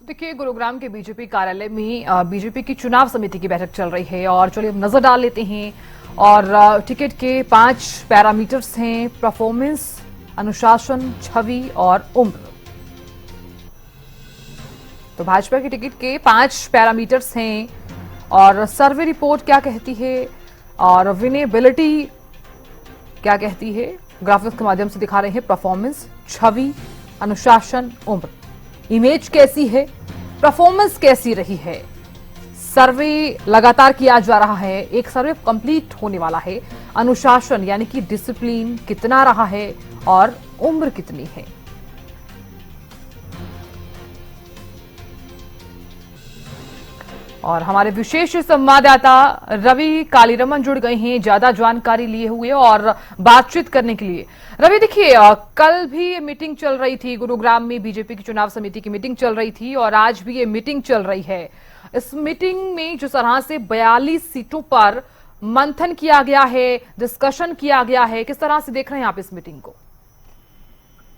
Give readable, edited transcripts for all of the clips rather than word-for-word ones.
देखिए, गुरुग्राम के बीजेपी कार्यालय में बीजेपी की चुनाव समिति की बैठक चल रही है और चलिए नजर डाल लेते हैं। और टिकट के 5 पैरामीटर्स हैं: परफॉर्मेंस, अनुशासन, छवि और उम्र। तो भाजपा की टिकट के 5 पैरामीटर्स हैं और सर्वे रिपोर्ट क्या कहती है और विनेबिलिटी क्या कहती है, ग्राफिक्स के माध्यम से दिखा रहे हैं। परफॉर्मेंस, छवि, अनुशासन, उम्र। इमेज कैसी है, परफॉर्मेंस कैसी रही है। सर्वे लगातार किया जा रहा है, एक सर्वे कंप्लीट होने वाला है। अनुशासन यानी कि डिसिप्लिन कितना रहा है और उम्र कितनी है। और हमारे विशेष संवाददाता रवि कालीरमन जुड़ गए हैं ज्यादा जानकारी लिए हुए और बातचीत करने के लिए। रवि, देखिए, कल भी ये मीटिंग चल रही थी, गुरुग्राम में बीजेपी की चुनाव समिति की मीटिंग चल रही थी और आज भी ये मीटिंग चल रही है। इस मीटिंग में जिस तरह से 42 सीटों पर मंथन किया गया है, डिस्कशन किया गया है, किस तरह से देख रहे हैं आप इस मीटिंग को?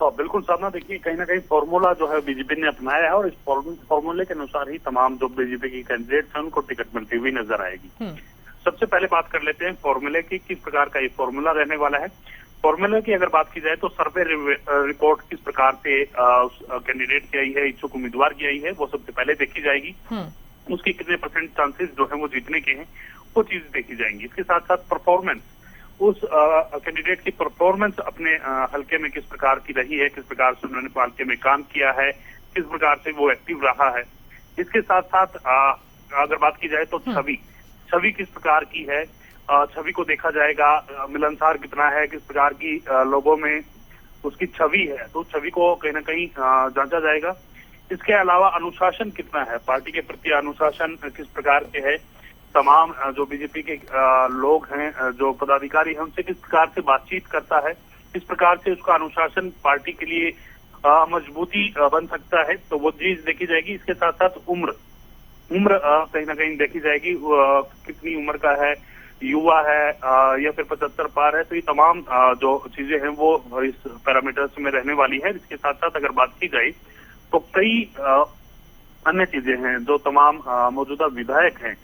तो बिल्कुल साधना, देखिए, कहीं ना कहीं फॉर्मूला जो है बीजेपी ने अपनाया है और इस फॉर्मूले के अनुसार ही तमाम जो बीजेपी की कैंडिडेट्स हैं उनको टिकट मिलती हुई नजर आएगी। सबसे पहले बात कर लेते हैं फॉर्मूले की, किस प्रकार का ये फॉर्मूला रहने वाला है। फॉर्मूले की अगर बात की जाए तो सर्वे रिपोर्ट किस प्रकार से कैंडिडेट की आई है, इच्छुक उम्मीदवार की आई है, वो सबसे पहले देखी जाएगी। उसके कितने % चांसेस जो है वो जीतने के हैं, वो चीज देखी जाएंगी। इसके साथ साथ परफॉर्मेंस, उस कैंडिडेट की परफॉर्मेंस अपने हल्के में किस प्रकार की रही है, किस प्रकार से उन्होंने हल्के में काम किया है, किस प्रकार से वो एक्टिव रहा है। इसके साथ साथ अगर बात की जाए तो छवि किस प्रकार की है, छवि को देखा जाएगा, मिलनसार कितना है, किस प्रकार की लोगों में उसकी छवि है, तो छवि को कहीं ना कहीं जांचा जाएगा। इसके अलावा अनुशासन कितना है, पार्टी के प्रति अनुशासन किस प्रकार के है, तमाम जो बीजेपी के लोग हैं, जो पदाधिकारी हैं, उनसे किस प्रकार से बातचीत करता है, किस प्रकार से उसका अनुशासन पार्टी के लिए मजबूती बन सकता है, तो वो चीज देखी जाएगी। इसके साथ साथ उम्र कहीं ना कहीं देखी जाएगी, कितनी उम्र का है, युवा है या फिर 75 पार है, तो ये तमाम जो चीजें हैं वो इस पैरामीटर्स में रहने वाली है। इसके साथ साथ अगर बात की जाए तो कई अन्य चीजें हैं, जो तमाम मौजूदा विधायक हैं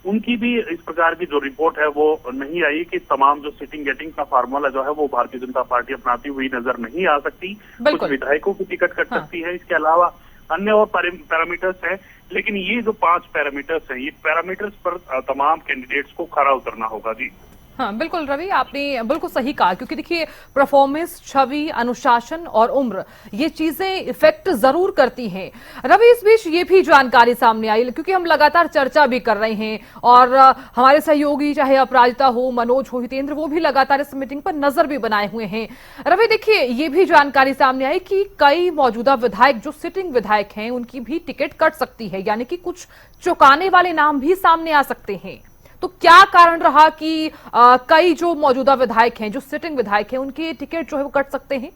उनकी भी इस प्रकार की जो रिपोर्ट है वो नहीं आई कि तमाम जो सिटिंग गेटिंग का फार्मूला जो है वो भारतीय जनता पार्टी अपनाती हुई नजर नहीं आ सकती। कुछ विधायकों की टिकट कट सकती है, इसके अलावा अन्य और पैरामीटर्स हैं, लेकिन ये जो 5 पैरामीटर्स हैं, ये पैरामीटर्स पर तमाम कैंडिडेट्स को खरा उतरना होगा। जी हाँ, बिल्कुल रवि, आपने बिल्कुल सही कहा, क्योंकि देखिए, परफॉर्मेंस, छवि, अनुशासन और उम्र, ये चीजें इफेक्ट जरूर करती हैं। रवि, इस बीच ये भी जानकारी सामने आई, क्योंकि हम लगातार चर्चा भी कर रहे हैं और हमारे सहयोगी चाहे अपराजिता हो, मनोज हो, हितेंद्र, वो भी लगातार इस मीटिंग पर नजर भी बनाए हुए हैं। रवि, देखिए, ये भी जानकारी सामने आई कि कई मौजूदा विधायक जो सिटिंग विधायक हैं उनकी भी टिकट कट सकती है, यानी कि कुछ चौंकाने वाले नाम भी सामने आ सकते हैं। तो क्या कारण रहा कि कई जो मौजूदा विधायक हैं, जो सिटिंग विधायक हैं, उनकी टिकट जो है वो कट सकते हैं?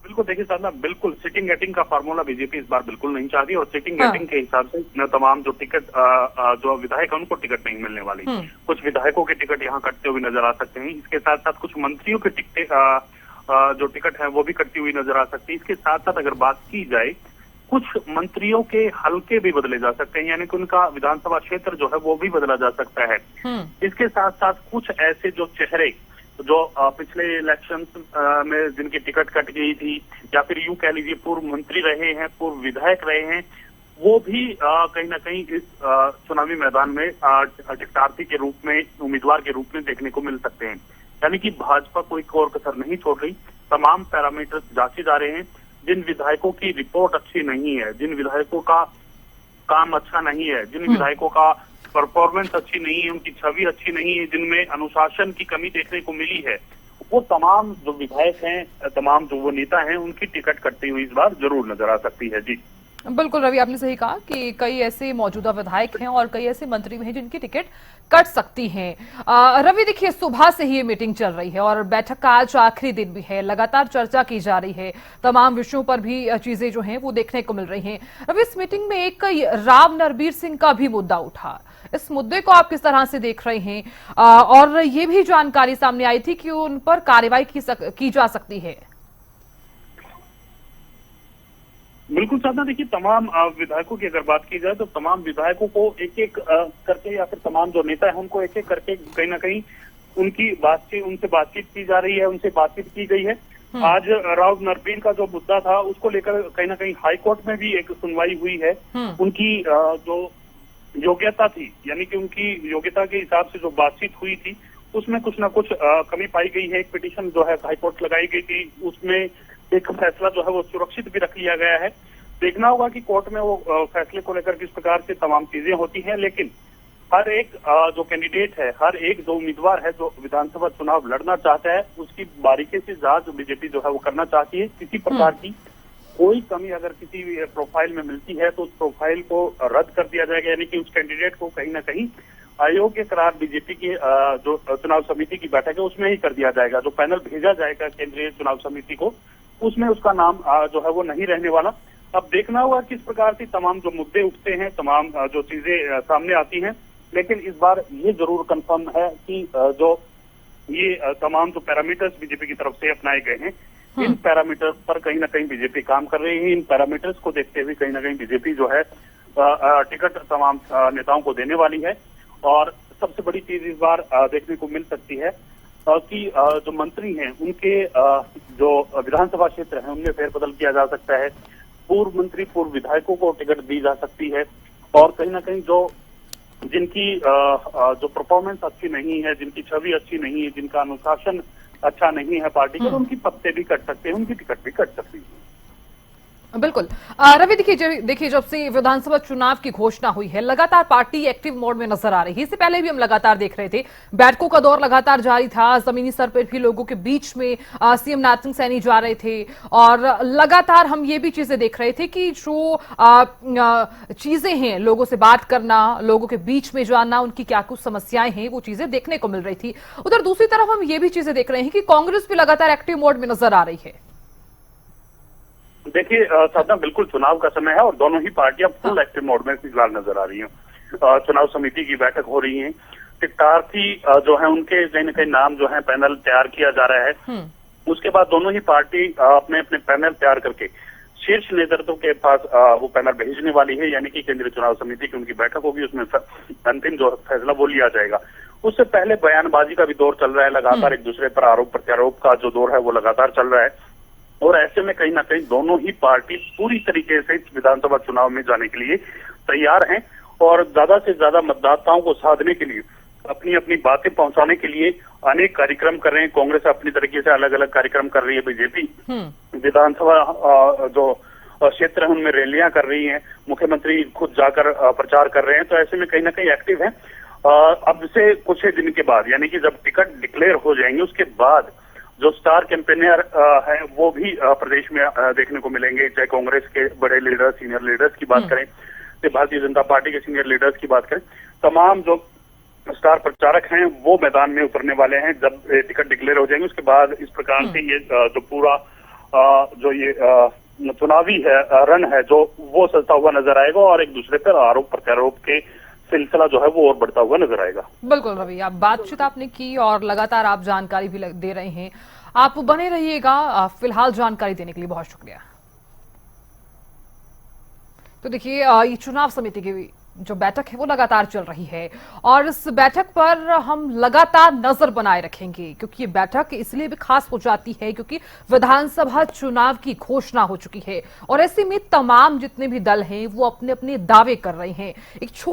बिल्कुल, देखिए साधना, बिल्कुल सिटिंग गेटिंग का फार्मूला बीजेपी इस बार बिल्कुल नहीं चाहती और सिटिंग गेटिंग के हिसाब से तमाम जो टिकट जो विधायक है उनको टिकट नहीं मिलने वाली। कुछ विधायकों के टिकट यहाँ कटते हुए नजर आ सकते हैं। इसके साथ साथ कुछ मंत्रियों के टिकट जो टिकट है वो भी कटती हुई नजर आ सकती है। इसके साथ साथ अगर बात की जाए, कुछ मंत्रियों के हलके भी बदले जा सकते हैं, यानी कि उनका विधानसभा क्षेत्र जो है वो भी बदला जा सकता है। इसके साथ साथ कुछ ऐसे जो चेहरे जो पिछले इलेक्शंस में जिनकी टिकट कट गई थी, या फिर यूं कह लीजिए पूर्व मंत्री रहे हैं, पूर्व विधायक रहे हैं, वो भी कहीं ना कहीं इस चुनावी मैदान में टिकटार्थी के रूप में, उम्मीदवार के रूप में देखने को मिल सकते हैं। यानी कि भाजपा कोई कोर कसर नहीं छोड़ रही, तमाम पैरामीटर्स जांचे जा रहे हैं। जिन विधायकों की रिपोर्ट अच्छी नहीं है, जिन विधायकों का काम अच्छा नहीं है, जिन विधायकों का परफॉर्मेंस अच्छी नहीं है, उनकी छवि अच्छी नहीं है, जिनमें अनुशासन की कमी देखने को मिली है, वो तमाम जो विधायक हैं, तमाम जो वो नेता हैं, उनकी टिकट कटती हुई इस बार जरूर नजर आ सकती है। जी बिल्कुल रवि, आपने सही कहा कि कई ऐसे मौजूदा विधायक हैं और कई ऐसे मंत्री भी हैं जिनकी टिकट कट सकती हैं। रवि, देखिए, सुबह से ही ये मीटिंग चल रही है और बैठक का आज आखिरी दिन भी है, लगातार चर्चा की जा रही है, तमाम विषयों पर भी चीजें जो हैं वो देखने को मिल रही हैं। रवि, इस मीटिंग में एक राव नरबीर सिंह का भी मुद्दा उठा, इस मुद्दे को आप किस तरह से देख रहे हैं? और ये भी जानकारी सामने आई थी कि उन पर कार्रवाई की जा सकती है। बिल्कुल साधना, देखिए तमाम विधायकों की अगर बात की जाए तो तमाम विधायकों को एक एक करके या फिर तमाम जो नेता है उनको एक एक करके कहीं ना कहीं उनसे बातचीत की जा रही है, उनसे बातचीत की गई है। आज राव नरबीर का जो मुद्दा था उसको लेकर कहीं ना कहीं हाई कोर्ट में भी एक सुनवाई हुई है। उनकी जो योग्यता थी, यानी कि उनकी योग्यता के हिसाब से जो बातचीत हुई थी उसमें कुछ ना कुछ कमी पाई गई है। एक पिटीशन जो है हाई कोर्ट लगाई गई थी, उसमें एक फैसला जो है वो सुरक्षित भी रख लिया गया है। देखना होगा कि कोर्ट में वो फैसले को लेकर किस प्रकार से तमाम चीजें होती हैं, लेकिन हर एक जो कैंडिडेट है, हर एक जो उम्मीदवार है जो विधानसभा चुनाव लड़ना चाहता है, उसकी बारीकी से जांच बीजेपी जो है वो करना चाहती है। किसी प्रकार की कोई कमी अगर किसी प्रोफाइल में मिलती है तो उस प्रोफाइल को रद्द कर दिया जाएगा, यानी कि उस कैंडिडेट को कहीं ना कहीं अयोग्य करार बीजेपी की जो चुनाव समिति की बैठक है उसमें ही कर दिया जाएगा। जो पैनल भेजा जाएगा केंद्रीय चुनाव समिति को, उसमें उसका नाम जो है वो नहीं रहने वाला। अब देखना होगा किस प्रकार से तमाम जो मुद्दे उठते हैं, तमाम जो चीजें सामने आती हैं, लेकिन इस बार ये जरूर कंफर्म है कि जो ये तमाम जो पैरामीटर्स बीजेपी की तरफ से अपनाए गए हैं, इन पैरामीटर्स पर कहीं ना कहीं बीजेपी काम कर रही है। इन पैरामीटर्स को देखते हुए कहीं ना कहीं बीजेपी जो है टिकट तमाम नेताओं को देने वाली है। और सबसे बड़ी चीज इस बार देखने को मिल सकती है कि जो मंत्री हैं उनके जो विधानसभा क्षेत्र हैं उनमें फेरबदल किया जा सकता है। पूर्व मंत्री, पूर्व विधायकों को टिकट दी जा सकती है। और कहीं ना कहीं जिनकी जो परफॉर्मेंस अच्छी नहीं है, जिनकी छवि अच्छी नहीं है, जिनका अनुशासन अच्छा नहीं है पार्टी का, तो उनकी पत्ते भी कट सकते हैं, उनकी टिकट भी कट सकती है। बिल्कुल। रवि, देखिए जब से विधानसभा चुनाव की घोषणा हुई है लगातार पार्टी एक्टिव मोड में नजर आ रही है। इससे पहले भी हम लगातार देख रहे थे, बैठकों का दौर लगातार जारी था, जमीनी स्तर पर भी लोगों के बीच में सीएम नारायण सैनी जा रहे थे और लगातार हम ये भी चीजें देख रहे थे कि जो चीजें हैं, लोगों से बात करना, लोगों के बीच में जानना, उनकी क्या कुछ समस्याएं हैं, वो चीजें देखने को मिल रही थी। उधर दूसरी तरफ हम ये भी चीजें देख रहे हैं कि कांग्रेस भी लगातार एक्टिव मोड में नजर आ रही है। देखिए साधना, बिल्कुल चुनाव का समय है और दोनों ही पार्टियां फुल एक्टिव मोड में फिलहाल नजर आ रही हैं। चुनाव समिति की बैठक हो रही है, प्रत्याशी जो है उनके कहीं न कहीं नाम जो है पैनल तैयार किया जा रहा है। उसके बाद दोनों ही पार्टी अपने अपने पैनल तैयार करके शीर्ष नेतृत्व के पास वो पैनल भेजने वाली है, यानी कि केंद्रीय चुनाव समिति की उनकी बैठक होगी, उसमें अंतिम जो फैसला वो लिया जाएगा। उससे पहले बयानबाजी का भी दौर चल रहा है, लगातार एक दूसरे पर आरोप प्रत्यारोप का जो दौर है वो लगातार चल रहा है। और ऐसे में कहीं ना कहीं दोनों ही पार्टी पूरी तरीके से विधानसभा चुनाव में जाने के लिए तैयार हैं और ज्यादा से ज्यादा मतदाताओं को साधने के लिए, अपनी अपनी बातें पहुंचाने के लिए अनेक कार्यक्रम कर रहे हैं। कांग्रेस अपनी तरीके से अलग अलग कार्यक्रम कर रही है, बीजेपी विधानसभा जो क्षेत्र है उनमें रैलियां कर रही है, मुख्यमंत्री खुद जाकर प्रचार कर रहे हैं। तो ऐसे में कहीं ना कहीं एक्टिव है। अब से कुछ ही दिन के बाद, यानी कि जब टिकट डिक्लेयर हो जाएंगे उसके बाद जो स्टार कैंपेनियर हैं वो भी प्रदेश में देखने को मिलेंगे। चाहे कांग्रेस के बड़े लीडर, सीनियर लीडर्स की बात करें, चाहे भारतीय जनता पार्टी के सीनियर लीडर्स की बात करें, तमाम जो स्टार प्रचारक हैं वो मैदान में उतरने वाले हैं। जब टिकट डिक्लेयर हो जाएंगे उसके बाद इस प्रकार से ये जो पूरा जो ये चुनावी है रन है जो वो चलता हुआ नजर आएगा और एक दूसरे पर आरोप प्रत्यारोप के सिलसिला जो है वो और बढ़ता हुआ नजर आएगा। बिल्कुल रवि, आप बातचीत आपने की और लगातार आप जानकारी भी दे रहे हैं, आप बने रहिएगा। फिलहाल जानकारी देने के लिए बहुत शुक्रिया। तो देखिए ये चुनाव समिति की जो बैठक है वो लगातार चल रही है और इस बैठक पर हम लगातार नजर बनाए रखेंगे, क्योंकि ये बैठक इसलिए भी खास हो जाती है क्योंकि विधानसभा चुनाव की घोषणा हो चुकी है और ऐसे में तमाम जितने भी दल हैं वो अपने अपने दावे कर रहे हैं। एक